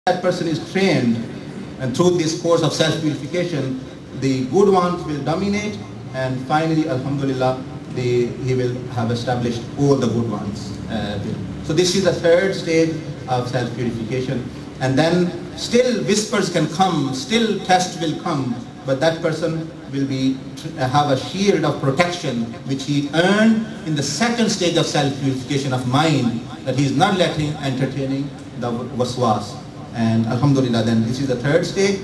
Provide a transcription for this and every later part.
that person is trained, and through this course of self-purification, the good ones will dominate, and finally, alhamdulillah, he will have established all the good ones. So this is the third stage of self-purification. And then still whispers can come, still tests will come, but that person will have a shield of protection which he earned in the second stage of self-purification of mind, that he is not entertaining the waswas. And alhamdulillah, then this is the third stage.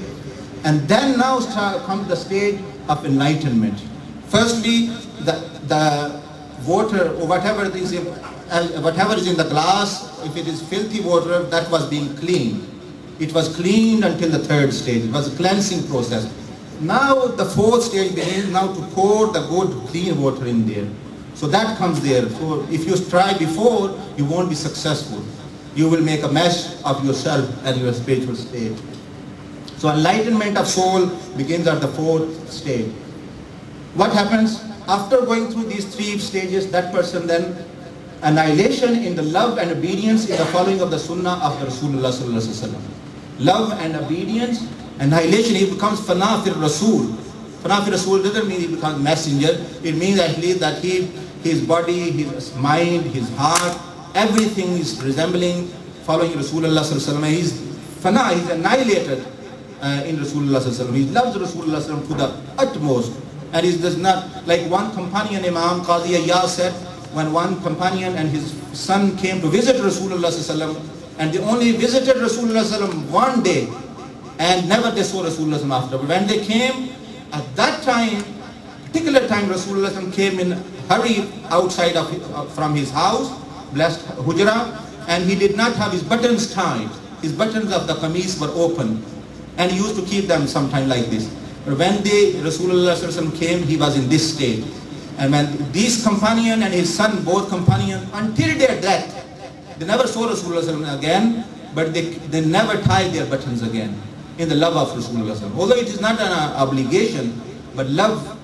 And then now comes the stage of enlightenment. Firstly, the water or whatever is in the glass, if it is filthy water, that was being cleaned. It was cleaned until the third stage. It was a cleansing process. Now the fourth stage begins now to pour the good clean water in there. So that comes there. So if you try before, you won't be successful. You will make a mess of yourself and your spiritual state. So enlightenment of soul begins at the fourth stage. What happens? After going through these three stages, that person then, annihilation in the love and obedience in the following of the sunnah of the Rasulullah sallallahu alaihi wasallam. Love and obedience, annihilation, he becomes fana fir Rasul. Fana fir Rasul doesn't mean he becomes messenger. It means actually that his body, his mind, his heart, everything is resembling, following Rasulullah sallallahu alaihi wasallam. He's fana, he's annihilated in Rasulullah sallallahu alaihi wasallam. He loves Rasulullah sallallahu alaihi wasallam to the utmost. And he does not, like one companion, Imam Qadi Ayyaz said, when one companion and his son came to visit Rasulullah sallallahu alaihi wasallam, and they only visited Rasulullah sallallahu alaihi wasallam one day, and never they saw Rasulullah sallallahu alaihi wasallam after. But when they came, at that time, particular time, Rasulullah sallallahu alaihi wasallam came in hurry outside from his house, blessed hujra, and he did not have his buttons tied. His buttons of the qameez were open, and he used to keep them sometime like this. But when Rasulullah sallallahu alaihi wasallam came, he was in this state. And when this companion and his son, both companions, until their death, they never saw Rasulullah sallallahu alaihi wasallam again, but they never tied their buttons again in the love of Rasulullah sallallahu alaihi wasallam. Although it is not an obligation, but love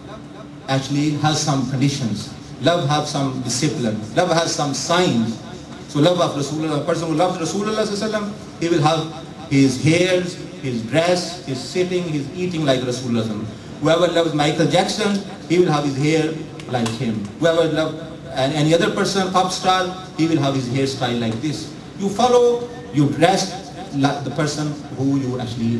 actually has some conditions. Love has some discipline. Love has some signs. So love of Rasulullah, a person who loves Rasulullah sallallahu alaihi wasallam, he will have his hairs, his dress, his sitting, his eating like Rasulullah sallallahu alaihi wasallam. Whoever loves Michael Jackson, he will have his hair like him. Whoever loves any other person, pop star, he will have his hairstyle like this. You follow, you dress like the person who you actually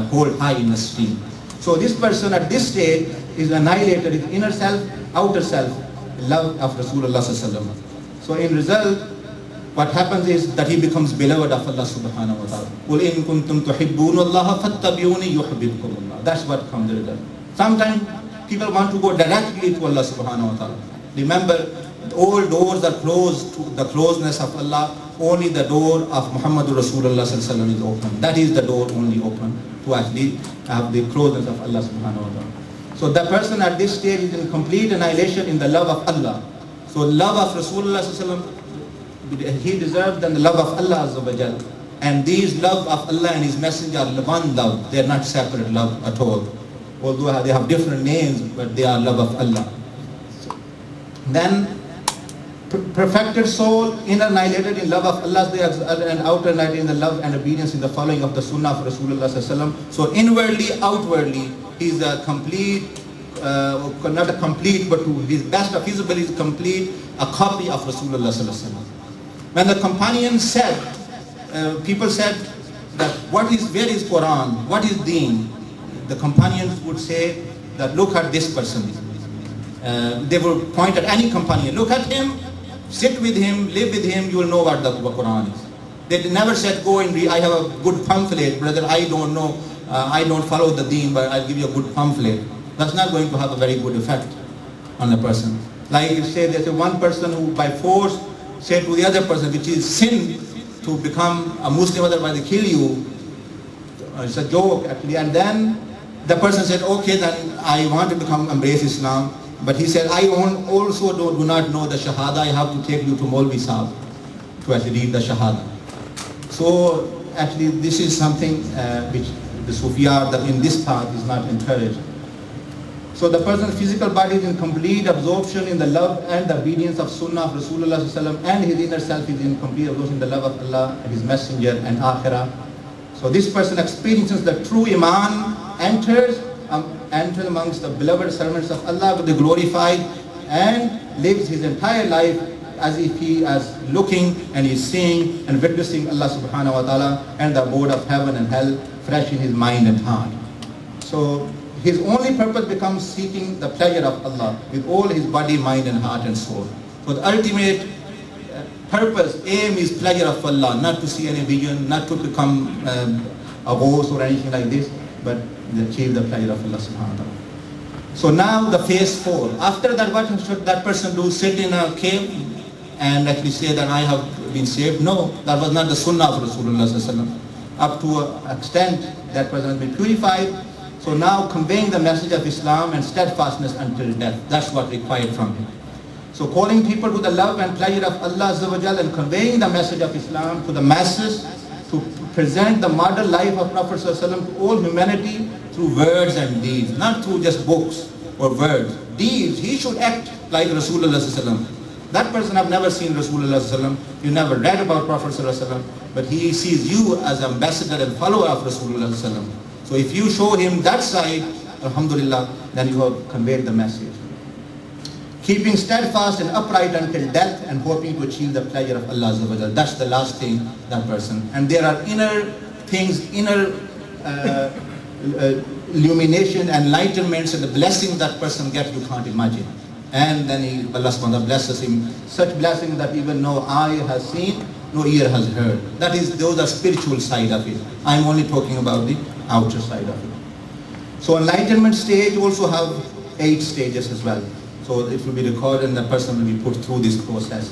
hold high in esteem. So this person at this stage is annihilated, his inner self, outer self, love of Rasulullah sallallahu alaihi wasallam. So in result, what happens is that he becomes beloved of Allah subhanahu wa ta'ala. قُلْ إِن كُنْتُمْ تُحِبُّونَ اللَّهَ فَاتَّبِعُونِي يُحْبِبْكُمُ اللَّهُ. That's what comes the result. Sometimes people want to go directly to Allah subhanahu wa ta'ala. Remember, all doors are closed to the closeness of Allah. Only the door of Muhammadur Rasulullah sallallahu alaihi wasallam is open. That is the door only open to actually have the closeness of Allah subhanahu wa ta'ala. So the person at this stage is in complete annihilation in the love of Allah. So love of Rasulullah sallallahu alaihi wasallam, he deserves than the love of Allah azza wa jal. And these love of Allah and His Messenger are one love. They are not separate love at all. Although they have different names, but they are love of Allah. Then perfected soul, inner annihilated in love of Allah, and outer annihilated in the love and obedience in the following of the sunnah of Rasulullah sallallahu alaihi wasallam. So inwardly, outwardly, he is a complete, not a complete, but to his best of his ability is complete, a copy of Rasulullah sallallahu alaihi wasallam. When the companion said, people said that where is Quran, what is Deen? The companions would say that look at this person. They would point at any companion, look at him, sit with him, live with him, you will know what the Quran is. They never said go and read, I have a good pamphlet, brother, I don't know, I don't follow the Deen, but I'll give you a good pamphlet. That's not going to have a very good effect on a person. Like you say, there's one person who by force said to the other person, which is sin, to become a Muslim, otherwise they kill you. It's a joke actually. And then the person said, okay, then I want to embrace Islam. But he said, I also do not know the Shahada. I have to take you to Maulvi Sahib to actually read the Shahada. So actually this is something which the Sufiyar that in this path is not encouraged. So the person's physical body is in complete absorption in the love and the obedience of Sunnah of Rasulullah sallallahu alaihi wasallam, and his inner self is in complete absorption in the love of Allah and His Messenger and Akhirah. So this person experiences the true Iman, enters amongst the beloved servants of Allah with the glorified, and lives his entire life as if he is looking and he's seeing and witnessing Allah subhanahu wa ta'ala and the abode of heaven and hell fresh in his mind and heart. So his only purpose becomes seeking the pleasure of Allah with all his body, mind and heart and soul. So the ultimate purpose, aim is pleasure of Allah, not to see any vision, not to become a ghost or anything like this, but achieve the pleasure of Allah subhanahu wa ta'ala. So now the phase 4. After that, what should that person do? Sit in a cave and actually say that I have been saved? No, that was not the sunnah of Rasulullah sallallahu alaihi wasallam. Up to an extent, that person has been purified. So now conveying the message of Islam and steadfastness until death. That's what required from him. So calling people to the love and pleasure of Allah Azza wa Jal and conveying the message of Islam to the masses, to present the model life of Prophet sallallahu alaihi wasallam to all humanity through words and deeds, not through just books or words. Deeds, he should act like Rasulullah sallallahu alaihi wasallam. That person have never seen Rasulullah sallallahu alaihi wasallam, you never read about Prophet sallallahu alaihi wasallam, but he sees you as ambassador and follower of Rasulullah sallallahu alaihi wasallam. So if you show him that side, alhamdulillah, then you have conveyed the message. Keeping steadfast and upright until death and hoping to achieve the pleasure of Allah Azza wa Jal. That's the last thing, that person. And there are inner things, inner illumination, enlightenments and the blessings that person gets, you can't imagine. And then Allah subhanahu wa ta'ala blesses him. Such blessings that even no eye has seen, no ear has heard. That is, those are spiritual side of it. I'm only talking about the outer side of it. So enlightenment stage also have 8 stages as well. So it will be recorded and the person will be put through this process.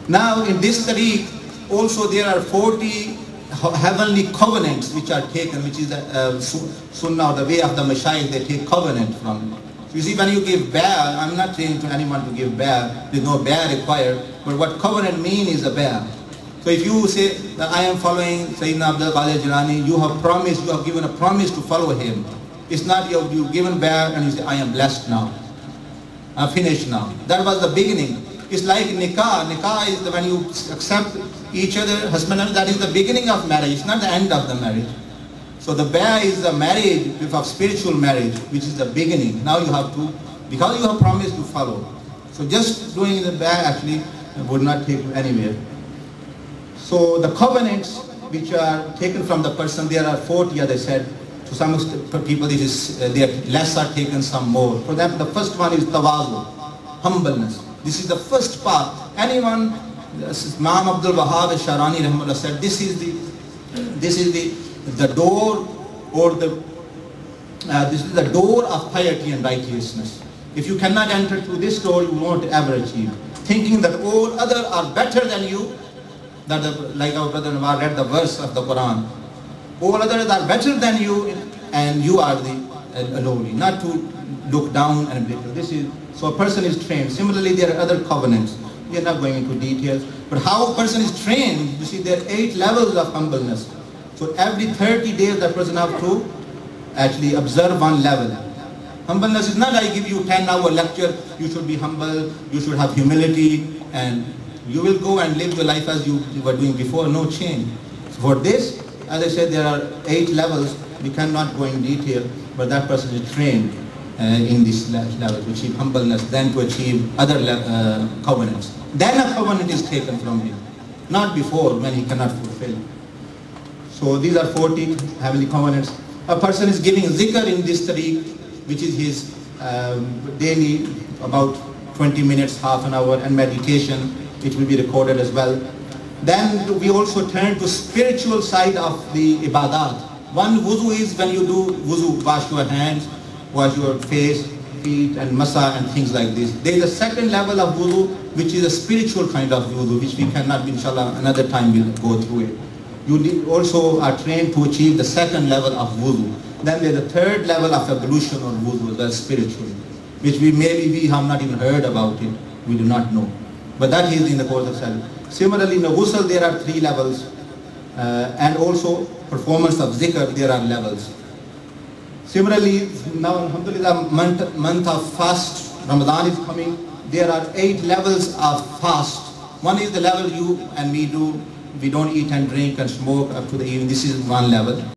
Now in this tariq, also there are 40 heavenly covenants which are taken, which is the sunnah, or the way of the mashayikh, they take covenant from. So you see, when you give bay'ah, I'm not saying to anyone to give bay'ah, there's no bay'ah required, but what covenant mean is a bay'ah. So if you say that I am following Sayyidina Abdul Qadir Jilani, you have promised, you have given a promise to follow him. It's not you've given bay'ah and you say I am blessed now. I'm finished now. That was the beginning. It's like nikah. Nikah is when you accept each other, husband and wife, that is the beginning of marriage. It's not the end of the marriage. So the bay'ah is the marriage of spiritual marriage, which is the beginning. Now you have to, because you have promised to follow. So just doing the bay'ah actually would not take you anywhere. So the covenants which are taken from the person, there are 40, as I said. To some people, it is less are taken, some more. For them, the first one is tawazu, humbleness. This is the first part. Anyone, Imam Abdul Wahhab Sharani Rahimahullah said, this is the door, or this is the door of piety and righteousness. If you cannot enter through this door, you won't ever achieve. Thinking that all others are better than you, like our brother Nawar read the verse of the Quran. All others are better than you, and you are the lowly. Not to look down and belittle. This is so a person is trained. Similarly, there are other covenants. We are not going into details, but how a person is trained. You see, there are 8 levels of humbleness. So every 30 days, the person have to actually observe one level. Humbleness is not I give you 10-hour lecture. You should be humble. You should have humility, and you will go and live your life as you were doing before. No change. For this, as I said, there are 8 levels. We cannot go in detail, but that person is trained in this level to achieve humbleness, then to achieve other covenants. Then a covenant is taken from him, not before when he cannot fulfill. So these are 40 heavenly covenants. A person is giving zikr in this tariq, which is his daily about 20 minutes, half an hour, and meditation, which will be recorded as well. Then we also turn to spiritual side of the ibadat. One wuzu is when you do wuzu, wash your hands, wash your face, feet and masa and things like this. There is a second level of wuzu which is a spiritual kind of wuzu which we cannot, inshallah, another time we'll go through it. You also are trained to achieve the second level of wuzu. Then there is a third level of ablution or wuzu, that's spiritual, which we have not even heard about it, we do not know. But that is in the course of study. Similarly, in the ghusl there are 3 levels, and also performance of zikr, there are levels. Similarly, now alhamdulillah, month of fast, Ramadan is coming, there are 8 levels of fast. One is the level you and me do we don't eat and drink and smoke up to the evening. This is one level.